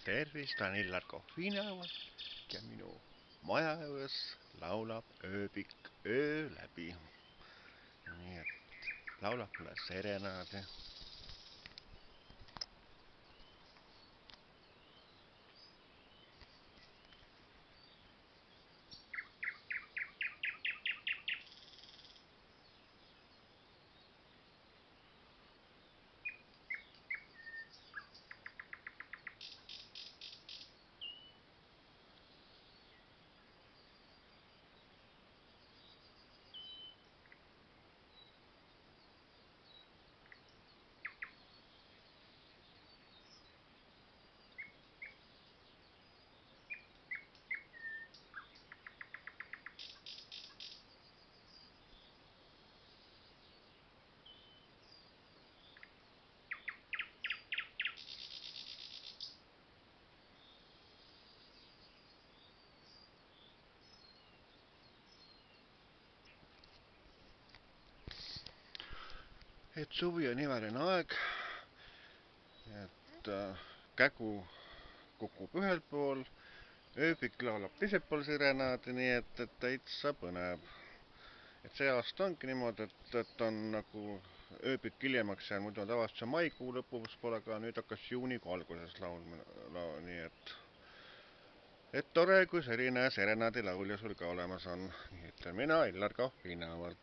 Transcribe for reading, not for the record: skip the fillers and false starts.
Tervist, olen Illar Kohvinauer ja minu majaõues laulab ööbik öö läbi. Nii et laulab mulle serenaadi. Et suvi on imeline aeg, et kägu kukub ühel pool, ööbik laulab teiselt pool serenaadi, nii et täitsa põnev. Et see aasta ongi niimoodi, et on nagu ööbik hiljemaks jäänud, muidu on tavaliselt see maikuu lõpus poole, aga nüüd hakkas juunikuu alguses laulma, nii et tore, kui selline serenaadi laulja sul ka olemas on. Nii ütlen mina, Illar Kohvinauer.